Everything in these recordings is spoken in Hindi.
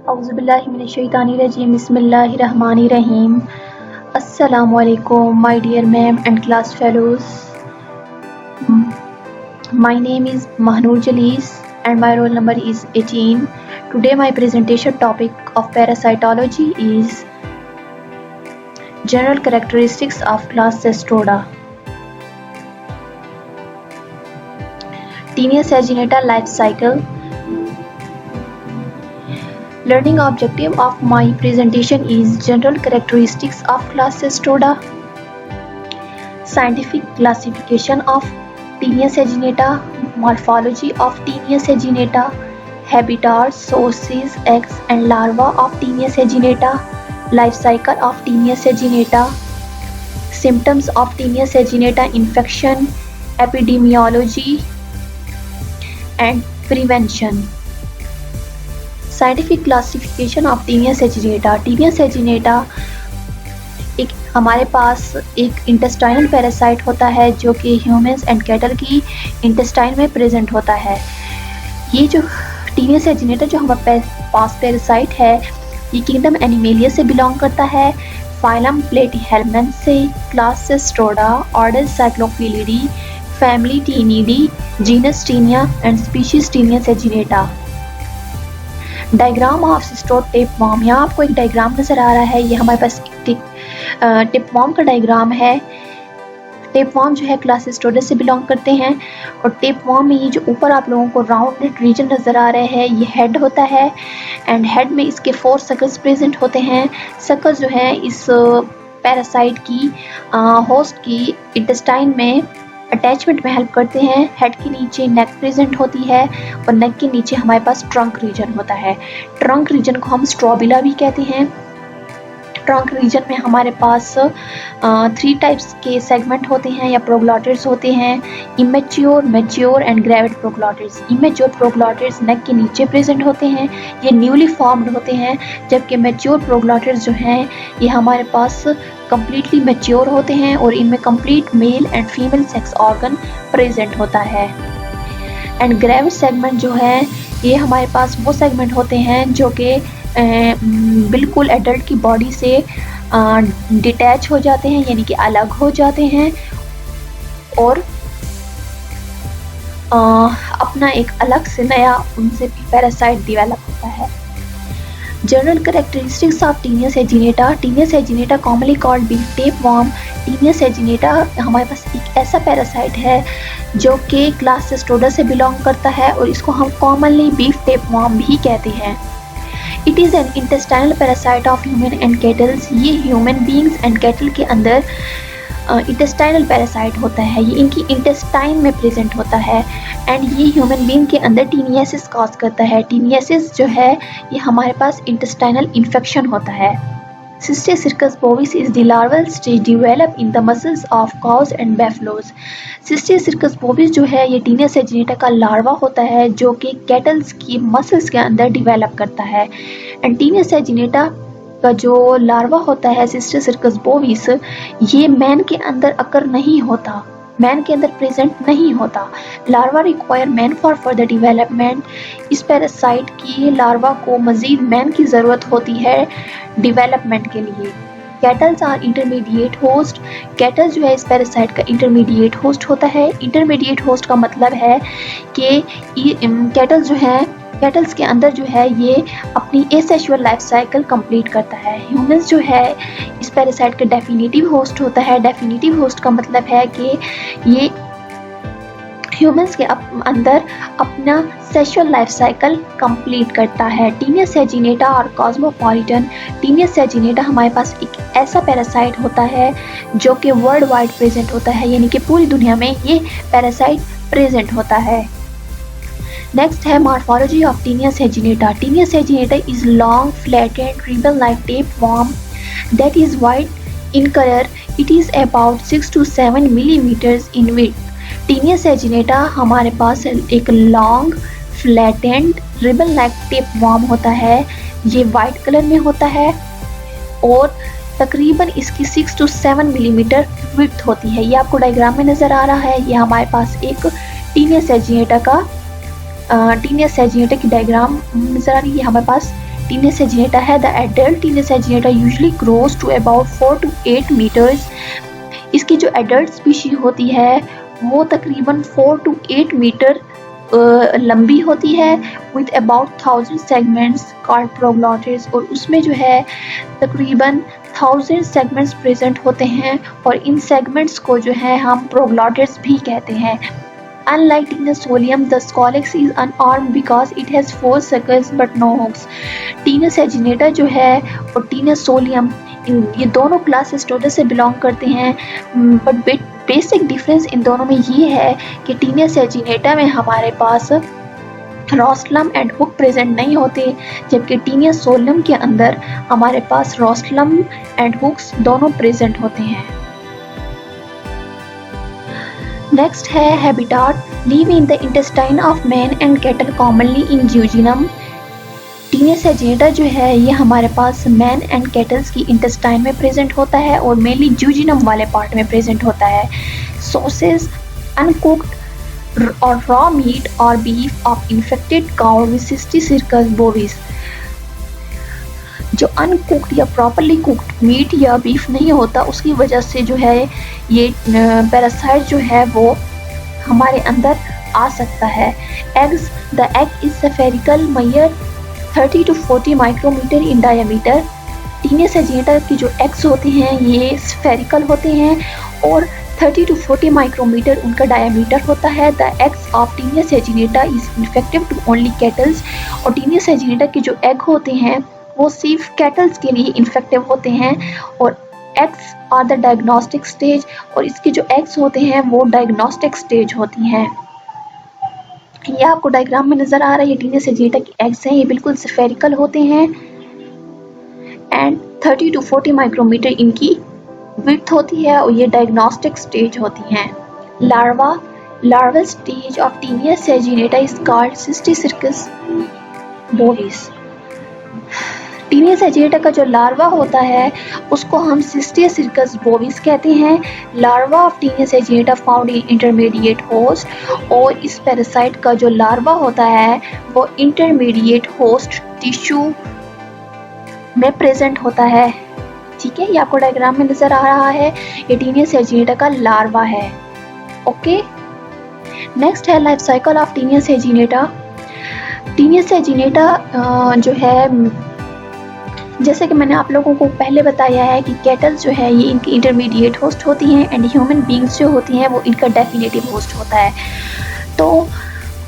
औज़ुबिल्लाहिमिनश्शैतानिर्रजीम बिस्मिल्लाहिर्रहमानिर्रहीम। Assalamualaikum, my dear ma'am and class fellows. My name is Mahnur Jalis and my roll number is 18. Today my presentation topic of parasitology is general characteristics of class Cestoda. Taenia saginata life cycle. Learning objective of my presentation is general characteristics of class Cestoda, scientific classification of Taenia saginata, morphology of Taenia saginata, habitats, sources, eggs and larvae of Taenia saginata, life cycle of Taenia saginata, symptoms of Taenia saginata infection, epidemiology and prevention. Scientific classification of Taenia saginata. Taenia saginata एक हमारे पास एक इंटेस्टाइनल पैरासाइट होता है जो कि ह्यूमंस एंड कैटल की इंटेस्टाइन में प्रेजेंट होता है। ये जो टीनिया सेजिनेटा जो हमारे पास पैरासाइट है ये किंगडम एनिमेलिया से बिलोंग करता है, फाइलम प्लेटीहेल्मिन्थ से, class Cestoda, order Cyclophyllidea, family Taeniidae, genus Taenia and species Taenia saginata. Diagram of cestode tapeworm. यहाँ आपको एक डायग्राम नज़र आ रहा है, ये हमारे पास टेपवॉर्म का डायग्राम है। टेपवॉर्म जो है क्लास सिस्टोडा से बिलोंग करते हैं और टेपवॉर्म में ये जो ऊपर आप लोगों को राउंडेड रीजन नज़र आ रहे हैं ये हेड होता है एंड हेड में इसके 4 सर्कल्स प्रेजेंट होते हैं। सर्कल्स जो है इस पैरासाइट की होस्ट की इंटेस्टाइन में अटैचमेंट में हेल्प करते हैं। हेड के नीचे नेक प्रेजेंट होती है और नेक के नीचे हमारे पास ट्रंक रीजन होता है। ट्रंक रीजन को हम स्ट्रोबिला भी कहते हैं। ट्रंक रीजन में हमारे पास 3 टाइप्स के सेगमेंट होते हैं या प्रोग्लॉटिड्स होते हैं, immature, mature and gravid proglottids. Immature proglottids neck के नीचे प्रेजेंट होते हैं, ये न्यूली फॉर्म्ड होते हैं, जबकि मैच्योर प्रोग्लॉटिड्स जो हैं ये हमारे पास कंप्लीटली मैच्योर होते हैं और इनमें complete male and female sex organ present होता है। एंड ग्रेविड सेगमेंट जो है ये हमारे पास वो सेगमेंट होते हैं जो कि बिल्कुल एडल्ट की बॉडी से डिटैच हो जाते हैं, यानी कि अलग हो जाते हैं और अपना एक अलग से नया उनसे पैरासाइट डेवलप होता है। General characteristics of Taenia saginata. Taenia saginata commonly called beef tapeworm. Taenia saginata हमारे पास एक ऐसा पैरासाइट है जो कि क्लास सेस्टोडा से बिलोंग करता है और इसको हम कॉमनली बीफ टेपवॉर्म भी कहते हैं। It is an intestinal parasite of human and kettles. ये ह्यूमन बींग्स एंड कैटल के अंदर इंटेस्टाइनल पैरासाइट होता है, ये इनकी इंटेस्टाइन में प्रेजेंट होता है एंड ये ह्यूमन बींग के अंदर टीनियासिस कॉज करता है। टीनियासिस जो है ये हमारे पास इंटेस्टाइनल इन्फेक्शन होता है। Cysticercus bovis is the larval stage develop in the muscles of cows and buffaloes. Cysticercus bovis जो है ये टीनिया सेजिनेटा का लार्वा होता है जो कि कैटल्स की मसल्स के अंदर डेवलप करता है। एंड टीनिया सेजिनेटा का जो लार्वा होता है सिस्टियसिरकस बोविस ये मैन के अंदर अकर नहीं होता, मैन के अंदर प्रेजेंट नहीं होता। Larva require man for further development. इस पैरासाइट की लार्वा को मजीद मैन की ज़रूरत होती है डेवलपमेंट के लिए। Cattles are intermediate host. Cattle जो है इस पैरासाइट का इंटरमीडिएट होस्ट होता है। इंटरमीडिएट होस्ट का मतलब है कि कैटल जो है कैटल्स के अंदर जो है ये अपनी एसेक्सुअल लाइफ साइकिल कंप्लीट करता है। ह्यूमंस जो है इस पैरासाइट का डेफिनेटिव होस्ट होता है। डेफिनेटिव होस्ट का मतलब है कि ये ह्यूमंस के अंदर अपना सेक्सुअल लाइफ साइकिल कंप्लीट करता है। टीनिया सेजिनेटा और कॉस्मोपॉलिटन। टीनिया सेजिनेटा हमारे पास एक ऐसा पैरासाइट होता है जो कि वर्ल्ड वाइड प्रेजेंट होता है, यानी कि पूरी दुनिया में ये पैरासाइट प्रेजेंट होता है। नेक्स्ट है morphology of Taenia saginata. Taenia saginata is long flattened ribbon like tapeworm that is white in colour. It is about 6 to 7 millimeters in width. Taenia saginata हमारे पास एक long flattened ribbon like tapeworm होता है, ये वाइट कलर में होता है और तकरीबन इसकी 6 to 7 millimeter विड्थ होती है। ये आपको डायग्राम में नज़र आ रहा है, ये हमारे पास एक टीनिया सेजिनेटा की डायग्राम नज़र आ रही है। हमारे पास टीनियस सैजिनेटा है। The adult Taenia saginata usually grows to about 4 to 8 metres. इसकी जो एडल्ट स्पीशी होती है वो तकरीबन 4 to 8 मीटर लंबी होती है, with about 1000 segments called proglottids, और उसमें जो है तकरीबन 1000 सेगमेंट्स प्रेजेंट होते हैं, और इन सेगमेंट्स को जो है हम प्रोग्लॉटिड्स भी कहते हैं। Unlike Tenosolium, the Scolex is unarmed because it has 4 suckers but no hooks. Tenos saginata जो है और Tenosolium ये दोनों क्लास स्टोडस से बिलोंग करते हैं, बट बेसिक डिफरेंस इन दोनों में ये है कि टीनियस सैजिनेटा में हमारे पास रोस्टलम एंड हुक प्रेजेंट नहीं होते, जबकि टीनियस सोलियम के अंदर हमारे पास रोस्टलम एंड हुक्स दोनों प्रेजेंट होते हैं। नेक्स्ट है habitat. Live in the intestine of man and cattle commonly in jejunum. Taenia saginata जो है ये हमारे पास मैन एंड कैटल्स की इंटेस्टाइन में प्रेजेंट होता है और मेनली ज्यूजिनम वाले पार्ट में प्रेजेंट होता है। सोर्सेज अनकुक्ड और रॉ मीट और beef of infected cow with Cysticercus bovis. जो अनकुक्ड या प्रॉपरली कुक्ड मीट या बीफ नहीं होता उसकी वजह से जो है ये पैरासाइट जो है वो हमारे अंदर आ सकता है। Eggs, the egg is spherical measure 30 to 40 micrometre in diameter. Taenia saginata की जो एग्स होते हैं ये स्फेरिकल होते हैं और 30 to 40 माइक्रोमीटर उनका डायमीटर होता है। The eggs of टीनियस saginata is infective to only cattles. और टीनियस सैजिनेटा के जो एग होते हैं वो सिर्फ कैटल्स के लिए इन्फेक्टिव होते हैं और eggs are the diagnostic stage, और इसके जो एग्स होते हैं वो डायग्नोस्टिक स्टेज होती हैं। ये आपको डायग्राम में नजर आ रहा है, ये टीनियस सैजिनेटा की एग्स हैं, ये बिल्कुल स्फेरिकल होते हैं एंड 30 to 40 माइक्रोमीटर इनकी विड्थ होती है और ये डायग्नोस्टिक स्टेज होती हैं। Larval stage of टीनियस saginata is called Cysticercus bovis. Taenia saginata का जो लार्वा होता है उसको हम सिस्टिस सिरकस बोविस कहते हैं। Larva of टीनियस saginata found in intermediate host, और इस पैरासाइट का जो लार्वा होता है वो इंटरमीडिएट होस्ट टिश्यू में प्रेजेंट होता है। ठीक है, ये आपको डायग्राम में नजर आ रहा है, ये टीनियस सैजिनेटा का लार्वा है। ओके, नेक्स्ट है life cycle of टीनियस saginata. Taenia saginata जो है जैसे कि मैंने आप लोगों को पहले बताया है कि कैटल्स जो है ये इनकी इंटरमीडिएट होस्ट होती हैं एंड ह्यूमन बींग्स जो होती हैं वो इनका डेफिनेटिव होस्ट होता है। तो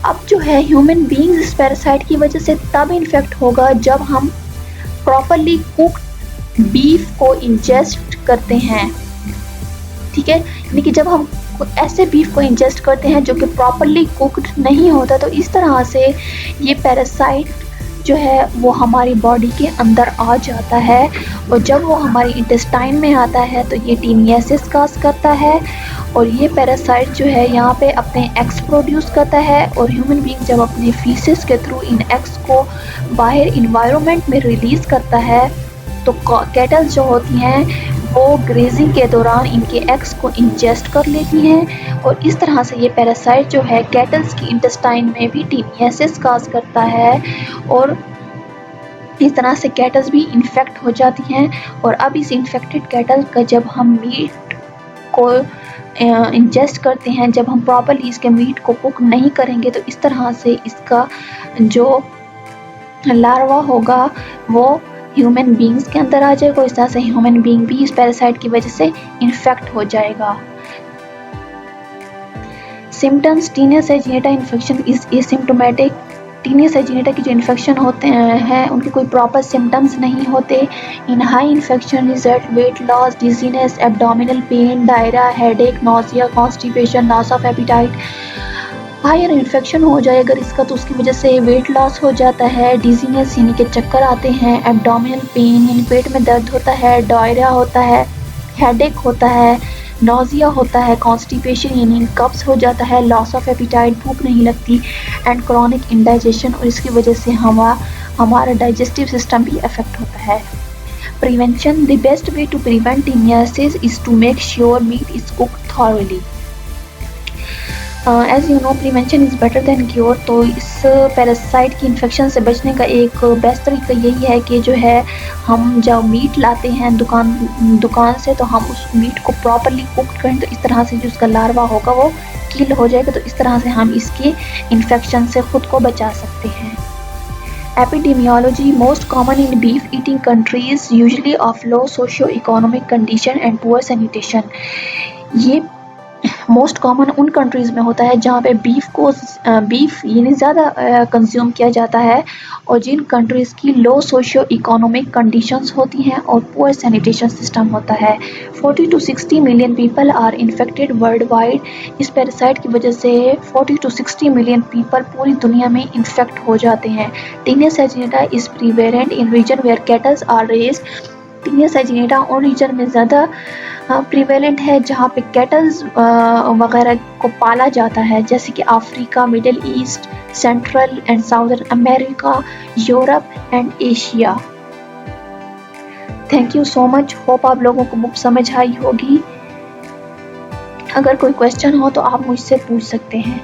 अब जो है ह्यूमन बींग्स इस पैरासाइट की वजह से तब इन्फेक्ट होगा जब हम प्रॉपरली कुक्ड बीफ को इंजेस्ट करते हैं। ठीक है, यानी कि जब हम ऐसे बीफ को इंजेस्ट करते हैं जो कि प्रॉपरली कुक्ड नहीं होता, तो इस तरह से ये पैरासाइट जो है वो हमारी बॉडी के अंदर आ जाता है, और जब वो हमारी इंटेस्टाइन में आता है तो ये टीनियासिस काज करता है, और ये पैरासाइट जो है यहाँ पे अपने एग्स प्रोड्यूस करता है, और ह्यूमन बीइंग जब अपने फीसेस के थ्रू इन एग्स को बाहर इन्वायरमेंट में रिलीज करता है तो कैटल्स जो होती हैं वो ग्रेजिंग के दौरान इनके एग्स को इंजेस्ट कर लेती हैं, और इस तरह से ये पैरासाइट जो है कैटल्स की इंटेस्टाइन में भी टीनियासिस काज करता है, और इस तरह से कैटल्स भी इन्फेक्ट हो जाती हैं। और अब इस इन्फेक्टेड कैटल का जब हम मीट को इंजेस्ट करते हैं, जब हम प्रॉपरली इसके मीट को कुक नहीं करेंगे, तो इस तरह से इसका जो लार्वा होगा वो ह्यूमन बींग्स के अंदर आ जाएगा, इस तरह से ह्यूमन बींग भी इस पैरासाइट की वजह से इन्फेक्ट हो जाएगा। Symptoms, taenia saginata infection is asymptomatic. Taenia saginata की जो इन्फेक्शन होते हैं उनके कोई प्रॉपर सिम्टम्स नहीं होते। In high infection result weight loss, dizziness, abdominal pain, diarrhoea, headache, nausea, constipation, loss of appetite. Higher infection हो जाए अगर इसका तो उसकी वजह से वेट लॉस हो जाता है, डिजीनेस यानी कि चक्कर आते हैं, एब्डोमिनल पेन यानी पेट में दर्द होता है, डायरिया होता है, हेडेक होता है, नोजिया होता है, कॉन्स्टिपेशन यानी कब्ज हो जाता है, लॉस ऑफ एपिटाइट भूख नहीं लगती, एंड क्रॉनिक इंडाइजेशन, और इसकी वजह से हमारा डाइजेस्टिव सिस्टम भी अफेक्ट होता है। Prevention, the best way to prevent taeniasis is to make sure meat is cooked thoroughly. As you know prevention is better than cure. तो इस पैरासाइट की इन्फेक्शन से बचने का एक बेस्ट तरीका यही है कि जो है हम जब मीट लाते हैं दुकान से, तो हम उस मीट को प्रॉपरली कुक करें, तो इस तरह से जो उसका लार्वा होगा वो किल हो जाएगा। तो इस तरह से हम इसके इन्फेक्शन से ख़ुद को बचा सकते हैं। Epidemiology most common in beef eating countries usually of low socio-economic condition and poor sanitation। ये मोस्ट कॉमन उन कंट्रीज़ में होता है जहाँ पे बीफ यानी ज़्यादा कंज्यूम किया जाता है, और जिन कंट्रीज़ की लो सोशियो इकोनॉमिक कंडीशंस होती हैं और पुअर सैनिटेशन सिस्टम होता है। 40 to 60 million people are infected worldwide. इस पैरासाइट की वजह से 40 to 60 मिलियन पीपल पूरी दुनिया में इन्फेक्ट हो जाते हैं। Taenia saginata is prevalent in region where cattles are raised. Taenia saginata उन रीजन में ज़्यादा प्रीवेलेंट है जहाँ पे कैटल्स वगैरह को पाला जाता है, जैसे कि Africa, middle east, central and southern America, Europe and Asia. Thank you so much. Hope आप लोगों को बुक समझ आई होगी। अगर कोई क्वेश्चन हो तो आप मुझसे पूछ सकते हैं।